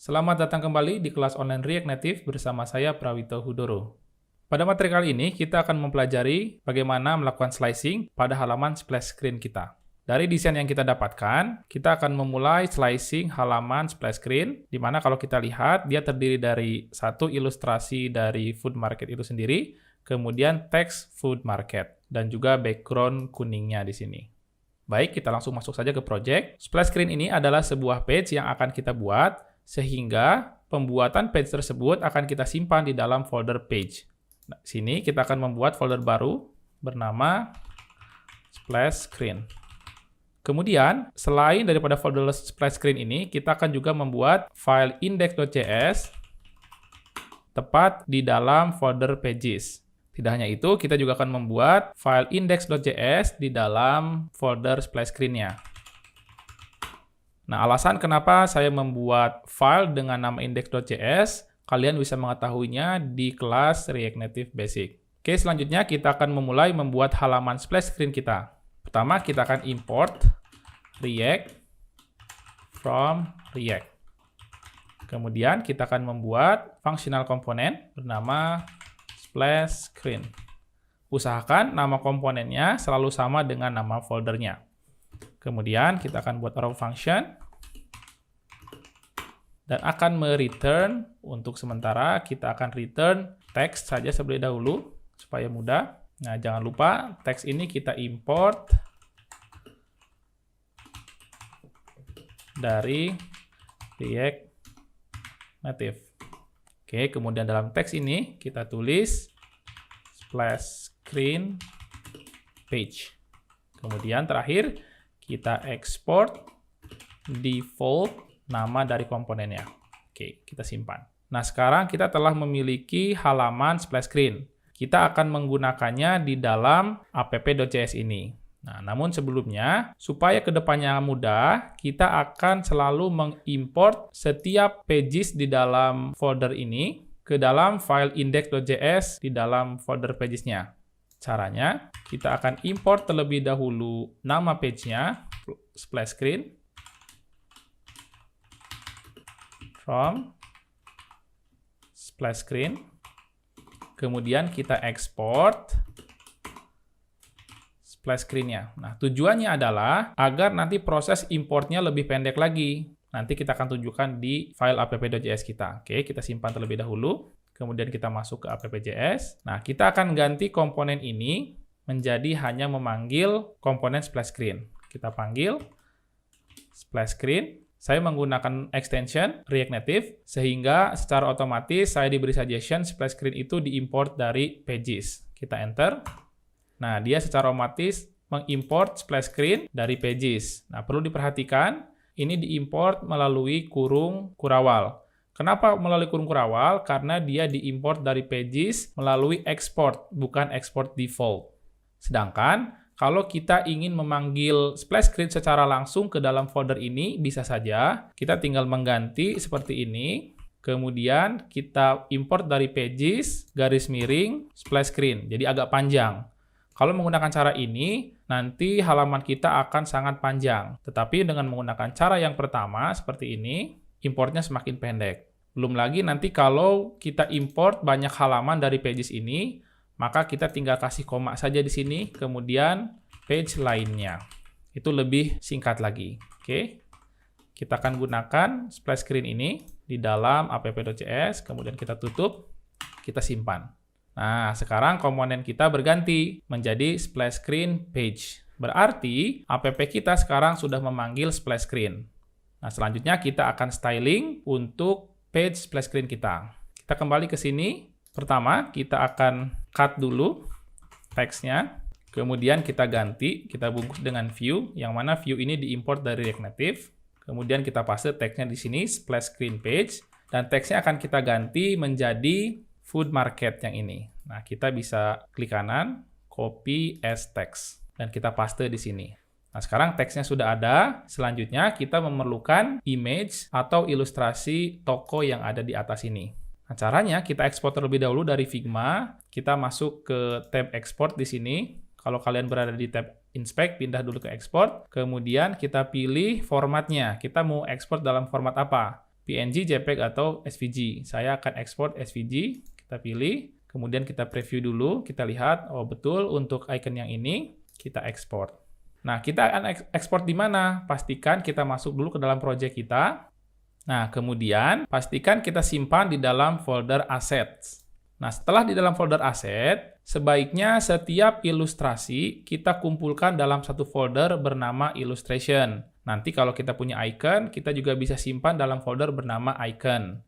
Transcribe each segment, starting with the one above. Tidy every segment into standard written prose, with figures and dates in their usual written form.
Selamat datang kembali di kelas online React Native bersama saya Prawito Hudoro. Pada materi kali ini kita akan mempelajari bagaimana melakukan slicing pada halaman splash screen kita. Dari desain yang kita dapatkan, kita akan memulai slicing halaman splash screen, di mana kalau kita lihat dia terdiri dari satu ilustrasi dari food market itu sendiri, kemudian teks food market, dan juga background kuningnya di sini. Baik, kita langsung masuk saja ke project. Splash screen ini adalah sebuah page yang akan kita buat, sehingga pembuatan page tersebut akan kita simpan di dalam folder page. Nah, sini kita akan membuat folder baru bernama splash screen. Kemudian, selain daripada folder splash screen ini, kita akan juga membuat file index.js tepat di dalam folder pages. Tidak hanya itu, kita juga akan membuat file index.js di dalam folder splash screen-nya. Nah, alasan kenapa saya membuat file dengan nama index.js, kalian bisa mengetahuinya di kelas React Native Basic. Oke, selanjutnya kita akan memulai membuat halaman splash screen kita. Pertama, kita akan import React from React. Kemudian, kita akan membuat functional komponen bernama splash screen. Usahakan nama komponennya selalu sama dengan nama foldernya. Kemudian kita akan buat arrow function dan akan mereturn, untuk sementara kita akan return teks saja seperti dahulu supaya mudah. Nah, jangan lupa teks ini kita import dari React Native. Oke, kemudian dalam teks ini kita tulis splash screen page. Kemudian terakhir kita ekspor default nama dari komponennya. Oke, kita simpan. Nah, sekarang kita telah memiliki halaman splash screen. Kita akan menggunakannya di dalam app.js ini. Nah, namun sebelumnya, supaya kedepannya mudah, kita akan selalu mengimport setiap pages di dalam folder ini ke dalam file index.js di dalam folder pages-nya. Caranya, kita akan import terlebih dahulu nama page-nya, splash screen, from splash screen. Kemudian kita export splash screen-nya. Nah, tujuannya adalah agar nanti proses importnya lebih pendek lagi. Nanti kita akan tunjukkan di file app.js kita. Oke, kita simpan terlebih dahulu. Kemudian kita masuk ke app.js. Nah, kita akan ganti komponen ini menjadi hanya memanggil komponen splash screen. Kita panggil splash screen. Saya menggunakan extension React Native, sehingga secara otomatis saya diberi suggestion splash screen itu diimport dari pages. Kita enter. Nah, dia secara otomatis mengimport splash screen dari pages. Nah, perlu diperhatikan, ini diimport melalui kurung kurawal. Kenapa melalui kurung kurawal? Karena dia diimport dari pages melalui export, bukan export default. Sedangkan, kalau kita ingin memanggil splash screen secara langsung ke dalam folder ini, bisa saja kita tinggal mengganti seperti ini. Kemudian kita import dari pages, garis miring, splash screen. Jadi agak panjang. Kalau menggunakan cara ini, nanti halaman kita akan sangat panjang. Tetapi dengan menggunakan cara yang pertama, seperti ini, importnya semakin pendek. Belum lagi nanti kalau kita import banyak halaman dari pages ini, maka kita tinggal kasih koma saja di sini, kemudian page lainnya. Itu lebih singkat lagi. Oke. Kita akan gunakan splash screen ini di dalam app.js, kemudian kita tutup, kita simpan. Nah, sekarang komponen kita berganti menjadi splash screen page. Berarti app kita sekarang sudah memanggil splash screen. Nah, selanjutnya kita akan styling untuk page splash screen kita. Kita kembali ke sini. Pertama, kita akan cut dulu teksnya. Kemudian kita ganti, kita bungkus dengan view, yang mana view ini diimport dari React Native. Kemudian kita paste teksnya di sini, splash screen page. Dan teksnya akan kita ganti menjadi food market yang ini. Nah, kita bisa klik kanan, copy as text. Dan kita paste di sini. Nah, sekarang teksnya sudah ada. Selanjutnya, kita memerlukan image atau ilustrasi toko yang ada di atas ini. Nah, caranya kita ekspor terlebih dahulu dari Figma. Kita masuk ke tab export di sini. Kalau kalian berada di tab inspect, pindah dulu ke export. Kemudian kita pilih formatnya. Kita mau ekspor dalam format apa? PNG, JPEG, atau SVG. Saya akan ekspor SVG, kita pilih, kemudian kita preview dulu, kita lihat, oh betul untuk icon yang ini, kita ekspor. Nah, kita akan ekspor di mana? Pastikan kita masuk dulu ke dalam project kita. Nah, kemudian pastikan kita simpan di dalam folder assets. Nah, setelah di dalam folder aset, sebaiknya setiap ilustrasi kita kumpulkan dalam satu folder bernama illustration. Nanti kalau kita punya icon, kita juga bisa simpan dalam folder bernama icon.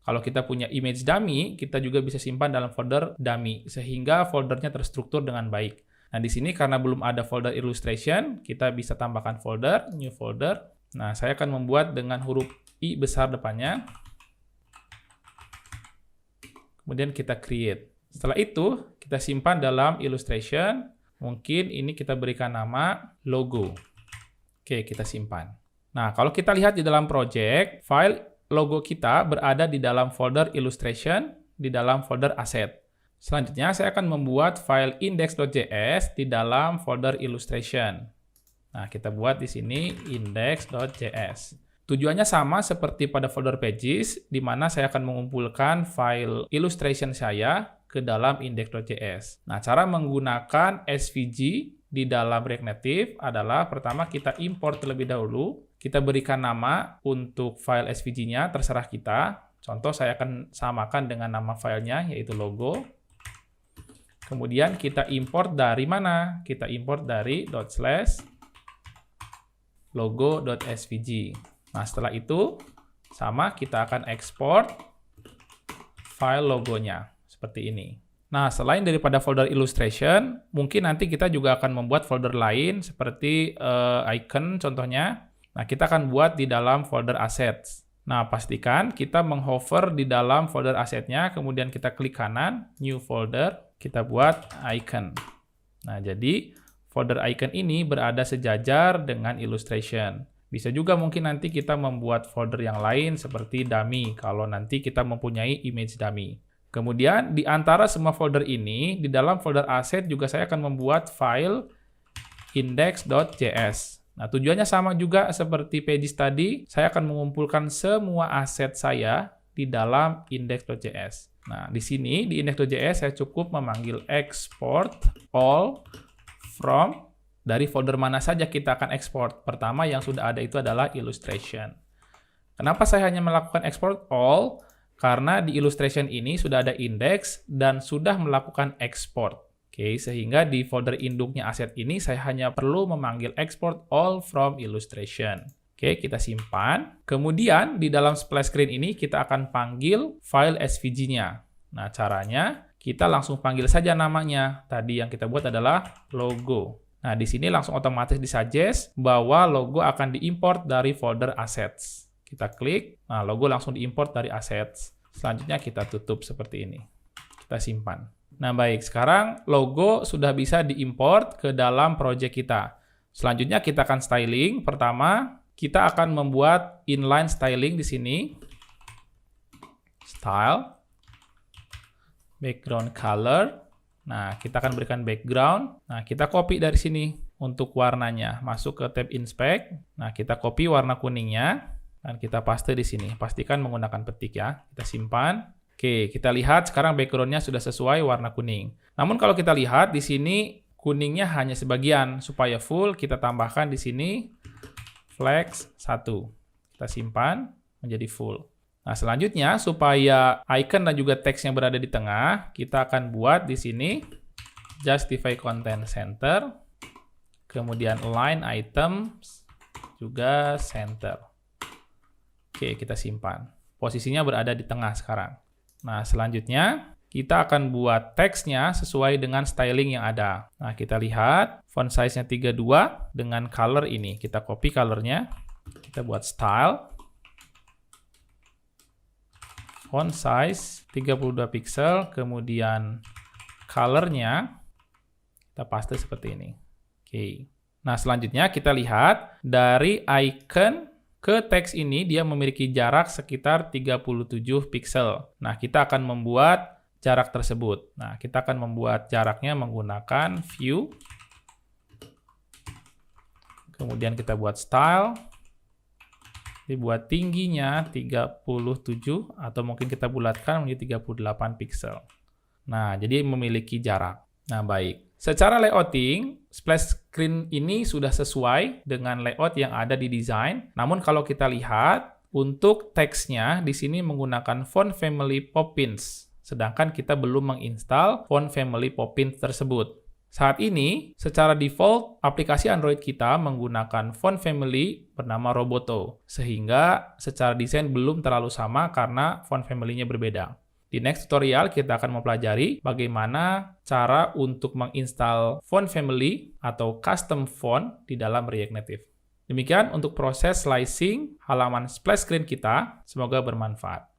Kalau kita punya image dummy, kita juga bisa simpan dalam folder dummy, sehingga foldernya terstruktur dengan baik. Nah, di sini karena belum ada folder illustration, kita bisa tambahkan folder, new folder. Nah, saya akan membuat dengan huruf I besar depannya. Kemudian kita create. Setelah itu, kita simpan dalam illustration. Mungkin ini kita berikan nama logo. Oke, kita simpan. Nah, kalau kita lihat di dalam project, file logo kita berada di dalam folder illustration, di dalam folder asset. Selanjutnya, saya akan membuat file index.js di dalam folder illustration. Nah, kita buat di sini index.js. Tujuannya sama seperti pada folder pages, di mana saya akan mengumpulkan file illustration saya ke dalam index.js. Nah, cara menggunakan SVG di dalam React Native adalah pertama kita import terlebih dahulu. Kita berikan nama untuk file SVG-nya, terserah kita. Contoh, saya akan samakan dengan nama filenya, yaitu logo. Kemudian kita import dari mana? Kita import dari /logo.svg. Nah, setelah itu, sama kita akan ekspor file logonya, seperti ini. Nah, selain daripada folder illustration, mungkin nanti kita juga akan membuat folder lain, seperti icon contohnya. Nah, kita akan buat di dalam folder assets. Nah, pastikan kita menghover di dalam folder assetnya, kemudian kita klik kanan, new folder, kita buat icon. Nah, jadi folder icon ini berada sejajar dengan illustration. Bisa juga mungkin nanti kita membuat folder yang lain seperti dummy, kalau nanti kita mempunyai image dummy. Kemudian, di antara semua folder ini, di dalam folder asset juga saya akan membuat file index.js. Nah, tujuannya sama juga seperti pages tadi, saya akan mengumpulkan semua aset saya di dalam index.js. Nah, di sini, di index.js, saya cukup memanggil export all from. Dari folder mana saja kita akan ekspor. Pertama yang sudah ada itu adalah illustration. Kenapa saya hanya melakukan export all? Karena di illustration ini sudah ada index dan sudah melakukan export. Oke, sehingga di folder induknya aset ini saya hanya perlu memanggil export all from illustration. Oke, kita simpan. Kemudian di dalam splash screen ini kita akan panggil file SVG-nya. Nah, caranya kita langsung panggil saja namanya. Tadi yang kita buat adalah logo. Nah, di sini langsung otomatis disuggest bahwa logo akan diimport dari folder assets. Kita klik, nah logo langsung diimport dari assets. Selanjutnya kita tutup seperti ini. Kita simpan. Nah, baik, sekarang logo sudah bisa diimport ke dalam project kita. Selanjutnya kita akan styling. Pertama, kita akan membuat inline styling di sini. Style, background color. Nah, kita akan berikan background. Nah, kita copy dari sini untuk warnanya. Masuk ke tab inspect. Nah, kita copy warna kuningnya dan kita paste di sini. Pastikan menggunakan petik ya. Kita simpan. Oke, kita lihat sekarang backgroundnya sudah sesuai warna kuning. Namun kalau kita lihat di sini kuningnya hanya sebagian. Supaya full, kita tambahkan di sini flex 1. Kita simpan menjadi full. Nah, selanjutnya supaya icon dan juga teks yang berada di tengah, kita akan buat di sini justify content center, kemudian align items, juga center. Oke, kita simpan. Posisinya berada di tengah sekarang. Nah, selanjutnya kita akan buat teksnya sesuai dengan styling yang ada. Nah, kita lihat font size-nya 32 dengan color ini. Kita copy color-nya, kita buat style. Font size 32 pixel, kemudian color-nya kita paste seperti ini. Oke. Nah, selanjutnya kita lihat dari icon ke teks ini dia memiliki jarak sekitar 37 pixel. Nah, kita akan membuat jarak tersebut. Nah, kita akan membuat jaraknya menggunakan view. Kemudian kita buat style, Dibuat tingginya 37 atau mungkin kita bulatkan menjadi 38 pixel. Nah, jadi memiliki jarak. Nah, baik. Secara layouting, splash screen ini sudah sesuai dengan layout yang ada di desain. Namun kalau kita lihat, untuk teksnya di sini menggunakan font family Poppins. Sedangkan kita belum menginstal font family Poppins tersebut. Saat ini, secara default, aplikasi Android kita menggunakan font family bernama Roboto. Sehingga secara desain belum terlalu sama karena font family-nya berbeda. Di next tutorial, kita akan mempelajari bagaimana cara untuk menginstal font family atau custom font di dalam React Native. Demikian untuk proses slicing halaman splash screen kita. Semoga bermanfaat.